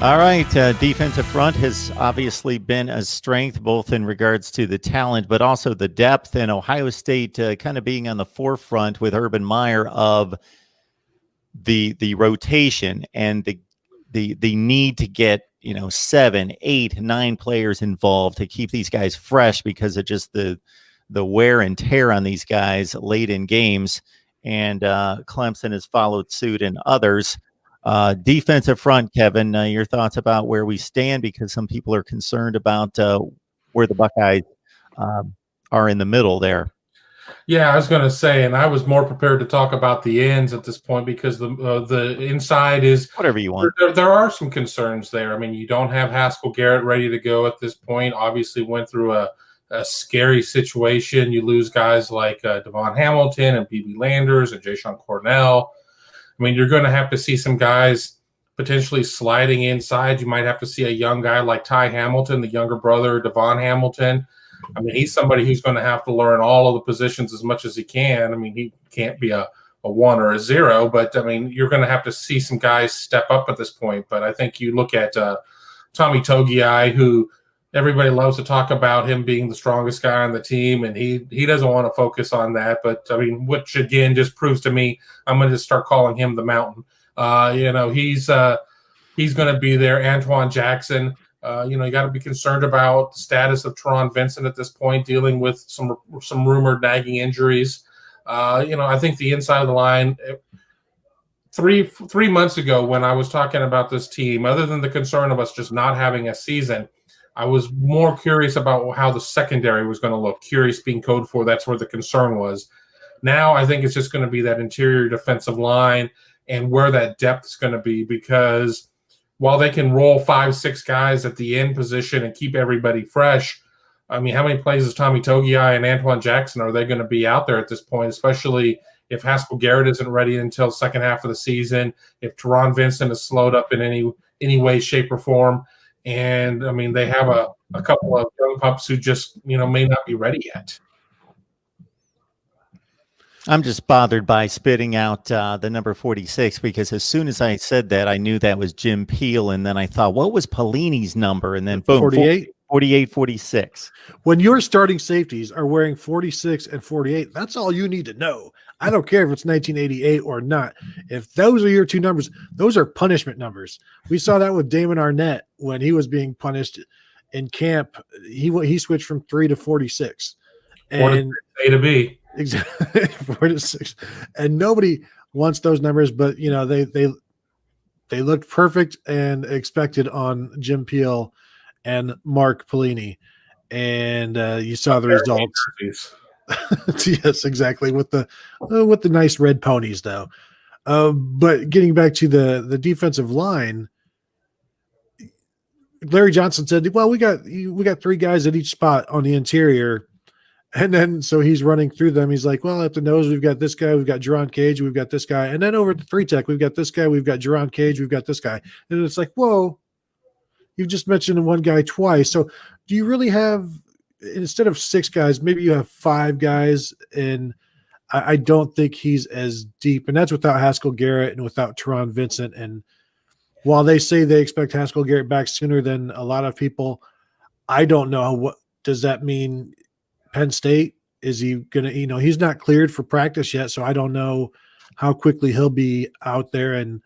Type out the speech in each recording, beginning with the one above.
All right. Defensive front has obviously been a strength, both in regards to the talent, but also the depth. And Ohio State kind of being on the forefront with Urban Meyer of the rotation and the need to get 7, 8, 9 players involved to keep these guys fresh because of just the wear and tear on these guys late in games. And Clemson has followed suit and others. Defensive front, Kevin, your thoughts about where we stand, because some people are concerned about where the Buckeyes are in the middle there. Yeah, I was going to say, and I was more prepared to talk about the ends at this point because the inside is whatever you want. There are some concerns there. I mean, you don't have Haskell Garrett ready to go at this point. Obviously, went through a scary situation. You lose guys like Devon Hamilton and B.B. Landers and Jayshon Cornell. I mean, you're going to have to see some guys potentially sliding inside. You might have to see a young guy like Ty Hamilton, the younger brother of Devon Hamilton. I mean, he's somebody who's going to have to learn all of the positions as much as he can. I mean, he can't be a 1 or a 0, but, I mean, you're going to have to see some guys step up at this point. But I think you look at Tommy Togiai, who everybody loves to talk about him being the strongest guy on the team, and he doesn't want to focus on that. But, I mean, which, again, just proves to me I'm going to start calling him the Mountain. He's going to be there. Antoine Jackson. You got to be concerned about the status of Teron Vincent at this point, dealing with some rumored nagging injuries. I think the inside of the line, three months ago when I was talking about this team, other than the concern of us just not having a season, I was more curious about how the secondary was going to look. Curious being code for that's where the concern was. Now I think it's just going to be that interior defensive line and where that depth is going to be, because while they can roll 5-6 guys at the end position and keep everybody fresh, I mean, how many plays is Tommy Togiai and Antoine Jackson are they going to be out there at this point, especially if Haskell Garrett isn't ready until second half of the season, if Teron Vincent is slowed up in any way, shape, or form. And, I mean, they have a couple of young pups who just, may not be ready yet. I'm just bothered by spitting out the number 46, because as soon as I said that, I knew that was Jim Peel. And then I thought, what was Pelini's number? And then boom, 48. 48, 46. When your starting safeties are wearing 46 and 48, that's all you need to know. I don't care if it's 1988 or not. If those are your two numbers, those are punishment numbers. We saw that with Damon Arnett when he was being punished in camp. He switched from 3 to 46. And A to B. Exactly. 4 to 6. And nobody wants those numbers, but they looked perfect and expected on Jim Peel and Mark Pelini. And you saw the results. Yes, exactly. With the nice red ponies though. But getting back to the defensive line, Larry Johnson said, well, we got 3 guys at each spot on the interior. And then, so he's running through them. He's like, well, at the nose, we've got this guy, we've got Jerron Cage, we've got this guy. And then over at the 3-tech, we've got this guy, we've got Jerron Cage, we've got this guy. And it's like, whoa, you've just mentioned one guy twice. So do you really have, instead of 6 guys, maybe you have 5 guys? And I don't think he's as deep. And that's without Haskell Garrett and without Teron Vincent. And while they say they expect Haskell Garrett back sooner than a lot of people, I don't know. What does that mean? Penn State, is he going to, he's not cleared for practice yet, so I don't know how quickly he'll be out there. And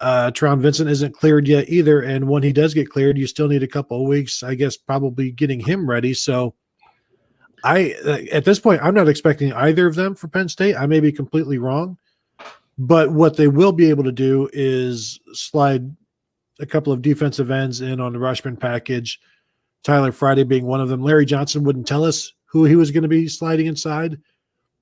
Teron Vincent isn't cleared yet either. And when he does get cleared, you still need a couple of weeks, I guess, probably getting him ready. So at this point, I'm not expecting either of them for Penn State. I may be completely wrong. But what they will be able to do is slide a couple of defensive ends in on the Rushman package, Tyler Friday being one of them. Larry Johnson wouldn't tell us who he was going to be sliding inside,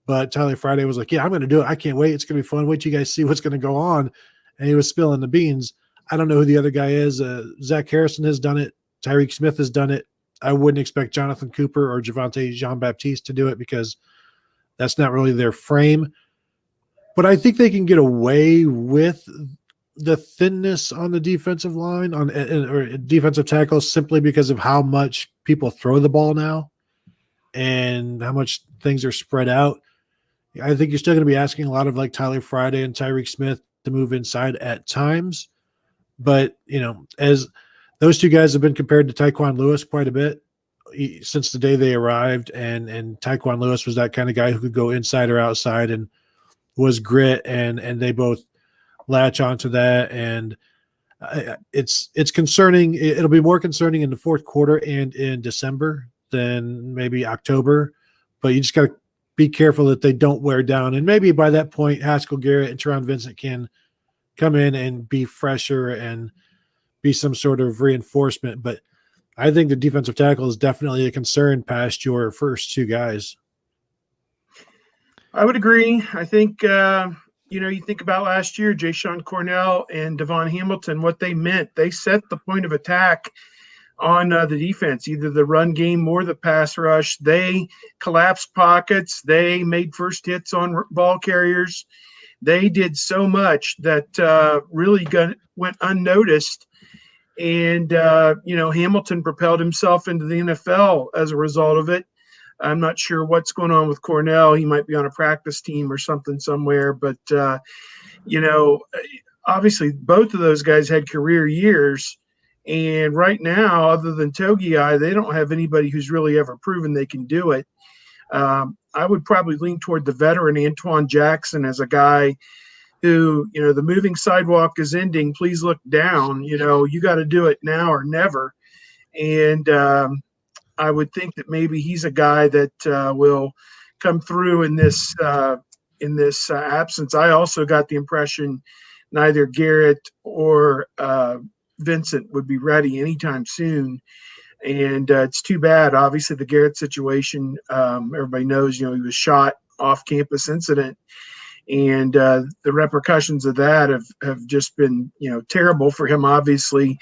but Tyler Friday was like, yeah, I'm going to do it. I can't wait. It's going to be fun. Wait till you guys see what's going to go on. And he was spilling the beans. I don't know who the other guy is. Zach Harrison has done it. Tyreek Smith has done it. I wouldn't expect Jonathan Cooper or Javonte Jean-Baptiste to do it because that's not really their frame. But I think they can get away with the thinness on the defensive line or defensive tackles simply because of how much people throw the ball now and how much things are spread out. I think you're still going to be asking a lot of like Tyler Friday and Tyreek Smith to move inside at times, But, as those two guys have been compared to Tyquan Lewis quite a bit since the day they arrived, and Tyquan Lewis was that kind of guy who could go inside or outside and was grit, and they both latch onto that. And it's concerning. It'll be more concerning in the fourth quarter and in December than maybe October, but you just got to be careful that they don't wear down. And maybe by that point, Haskell Garrett and Teron Vincent can come in and be fresher and be some sort of reinforcement. But I think the defensive tackle is definitely a concern past your first two guys. I would agree. I think, you think about last year, Ja'Shawn Cornell and Devon Hamilton, what they meant. They set the point of attack on the defense, either the run game or the pass rush. They collapsed pockets. They made first hits on ball carriers. They did so much that really went unnoticed. And, Hamilton propelled himself into the NFL as a result of it. I'm not sure what's going on with Cornell. He might be on a practice team or something somewhere. But, obviously both of those guys had career years. And right now, other than Togiai, they don't have anybody who's really ever proven they can do it. I would probably lean toward the veteran Antoine Jackson as a guy who, the moving sidewalk is ending. Please look down. You got to do it now or never. And I would think that maybe he's a guy that will come through in this absence. I also got the impression neither Garrett or Vincent would be ready anytime soon. And it's too bad. Obviously, the Garrett situation, everybody knows, he was shot off-campus incident. And the repercussions of that have just been, terrible for him, obviously,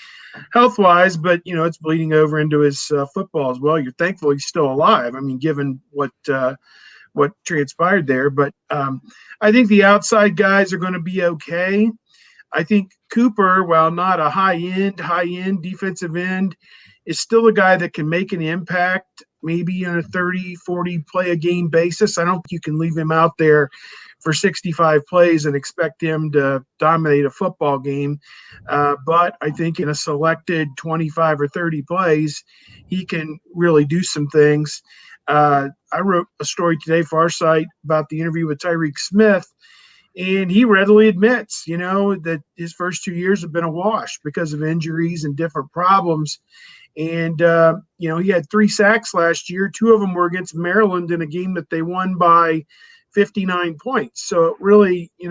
health-wise. But, it's bleeding over into his football as well. You're thankful he's still alive. I mean, given what transpired there. But I think the outside guys are going to be okay. I think Cooper, while not a high-end defensive end, is still a guy that can make an impact, maybe on a 30, 40 play a game basis. I don't think you can leave him out there for 65 plays and expect him to dominate a football game. But I think in a selected 25 or 30 plays, he can really do some things. I wrote a story today for our site about the interview with Tyreek Smith, and he readily admits, that his first 2 years have been a wash because of injuries and different problems. And, he had 3 sacks last year. 2 of them were against Maryland in a game that they won by 59 points. So it really, he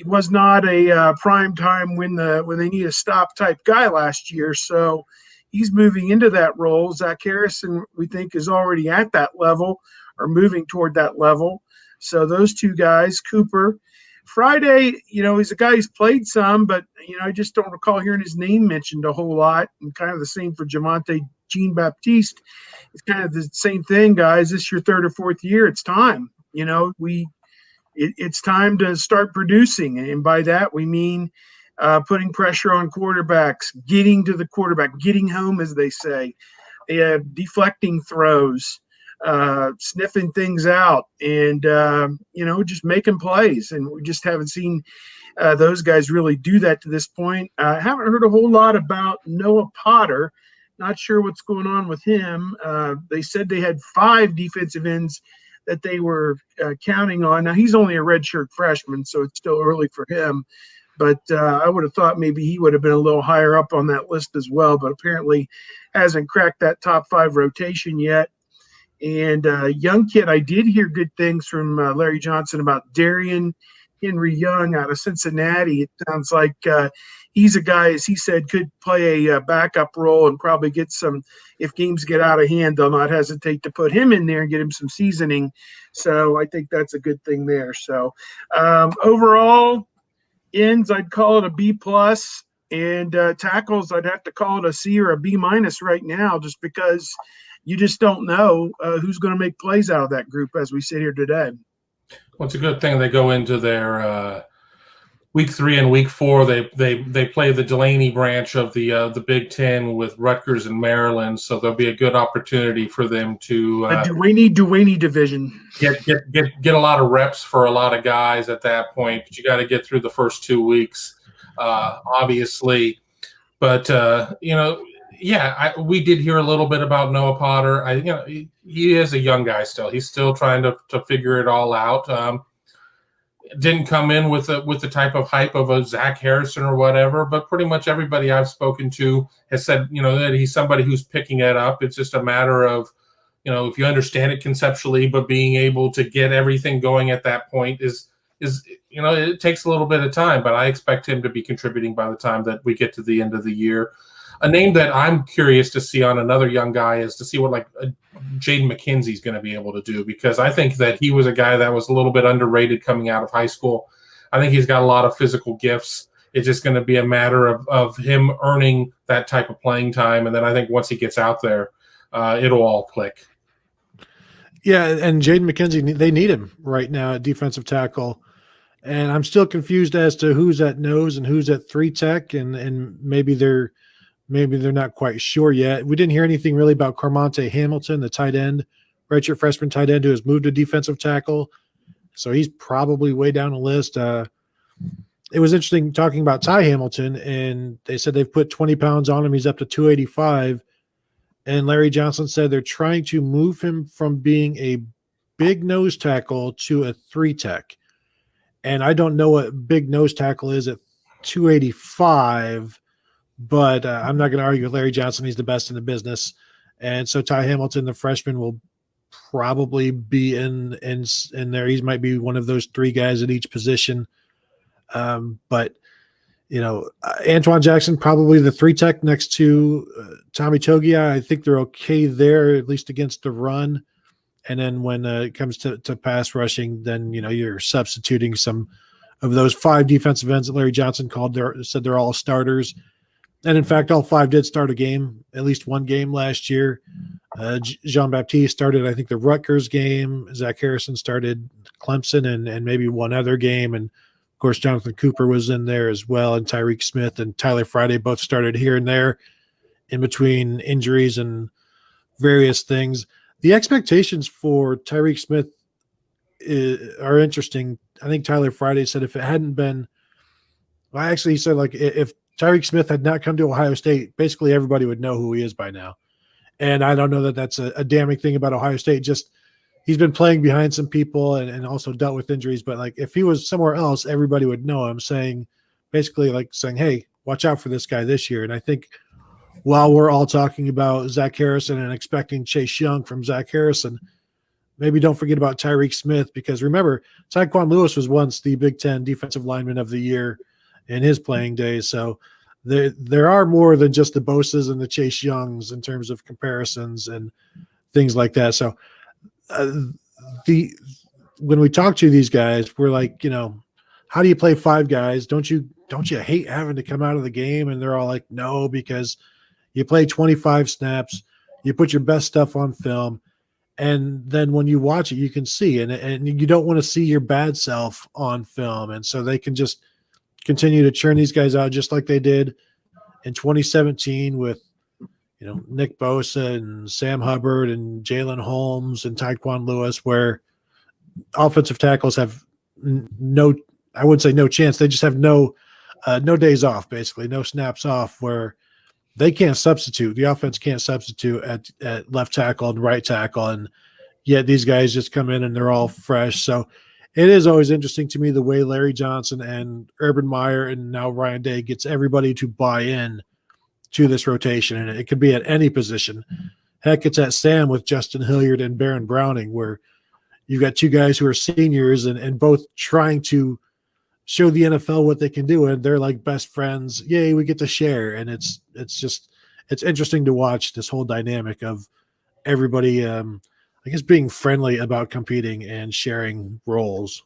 was not a prime time when they need a stop type guy last year. So he's moving into that role. Zach Harrison, we think, is already at that level or moving toward that level. So those 2 guys, Cooper. Friday, he's a guy who's played some, but, I just don't recall hearing his name mentioned a whole lot. And kind of the same for Javonte Jean-Baptiste. It's kind of the same thing, guys. This is your 3rd or 4th year. It's time. It's time to start producing. And by that, we mean putting pressure on quarterbacks, getting to the quarterback, getting home, as they say, deflecting throws, sniffing things out, and just making plays. And we just haven't seen those guys really do that to this point. I haven't heard a whole lot about Noah Potter. Not sure what's going on with him. They said they had 5 defensive ends that they were counting on. Now, he's only a redshirt freshman, so it's still early for him. But I would have thought maybe he would have been a little higher up on that list as well, but apparently hasn't cracked that top 5 rotation yet. And young kid, I did hear good things from Larry Johnson about Darian Henry Young out of Cincinnati. It sounds like he's a guy, as he said, could play a backup role and probably get some, if games get out of hand, they'll not hesitate to put him in there and get him some seasoning. So I think that's a good thing there. So overall, ends, I'd call it a B+, and tackles, I'd have to call it a C or a B- right now, just because you just don't know who's going to make plays out of that group as we sit here today. Well, it's a good thing they go into their week 3 and week 4. They play the Delaney branch of the Big Ten with Rutgers and Maryland, so there'll be a good opportunity for them to the Duaney division get a lot of reps for a lot of guys at that point. But you got to get through the first 2 weeks. obviously. But we did hear a little bit about Noah Potter. He is a young guy still. He's still trying to figure it all out. Didn't come in with the type of hype of a Zach Harrison or whatever, but pretty much everybody I've spoken to has said, that he's somebody who's picking it up. It's just a matter of, if you understand it conceptually, but being able to get everything going at that point is it takes a little bit of time, but I expect him to be contributing by the time that we get to the end of the year. A name that I'm curious to see on another young guy is to see what Jaden McKenzie is going to be able to do, because I think that he was a guy that was a little bit underrated coming out of high school. I think he's got a lot of physical gifts. It's just going to be a matter of him earning that type of playing time. And then I think once he gets out there, it'll all click. Yeah, and Jaden McKenzie, they need him right now at defensive tackle. And I'm still confused as to who's at nose and who's at 3 tech, and maybe they're not quite sure yet. We didn't hear anything really about Carmonte Hamilton, the tight end, redshirt freshman tight end who has moved to defensive tackle. So he's probably way down the list. It was interesting talking about Ty Hamilton, and they said they've put 20 pounds on him. He's up to 285. And Larry Johnson said they're trying to move him from being a big nose tackle to a 3 tech. And I don't know what big nose tackle is at 285, but I'm not going to argue with Larry Johnson. He's the best in the business. And so Ty Hamilton, the freshman, will probably be in there. He might be one of those 3 guys at each position. But Antoine Jackson, probably the 3 tech next to Tommy Togia. I think they're okay there, at least against the run. And then when it comes to pass rushing, then, you're substituting some of those 5 defensive ends that Larry Johnson said they're all starters. And in fact, all 5 did start a game, at least one game last year. Jean-Baptiste started, I think, the Rutgers game. Zach Harrison started Clemson and maybe one other game. And of course, Jonathan Cooper was in there as well. And Tyreek Smith and Tyler Friday both started here and there in between injuries and various things. The expectations for Tyreek Smith are interesting. I think Tyler Friday said if it hadn't been – well, actually, he said, if Tyreek Smith had not come to Ohio State, basically everybody would know who he is by now. And I don't know that that's a damning thing about Ohio State. Just he's been playing behind some people and also dealt with injuries. But, if he was somewhere else, everybody would know him, saying, hey, watch out for this guy this year. And I think – while we're all talking about Zach Harrison and expecting Chase Young from Zach Harrison, maybe don't forget about Tyreek Smith, because remember, Tyquan Lewis was once the Big Ten Defensive Lineman of the Year in his playing days. So there are more than just the Boses and the Chase Youngs in terms of comparisons and things like that. So when we talk to these guys, we're like, how do you play 5 guys? Don't you hate having to come out of the game? And they're all like, no, because you play 25 snaps, you put your best stuff on film, and then when you watch it, you can see, and you don't want to see your bad self on film. And so they can just continue to churn these guys out just like they did in 2017 with, Nick Bosa and Sam Hubbard and Jalen Holmes and Tyquan Lewis, where offensive tackles have I wouldn't say no chance. They just have no days off, basically, no snaps off, where they can't substitute. The offense can't substitute at left tackle and right tackle, and yet these guys just come in and they're all fresh. So it is always interesting to me the way Larry Johnson and Urban Meyer and now Ryan Day gets everybody to buy in to this rotation, and it could be at any position. Heck, it's at Sam with Justin Hilliard and Baron Browning, where you've got 2 guys who are seniors and both trying to show the NFL what they can do, and they're like best friends. Yay, we get to share. And it's interesting to watch this whole dynamic of everybody, being friendly about competing and sharing roles.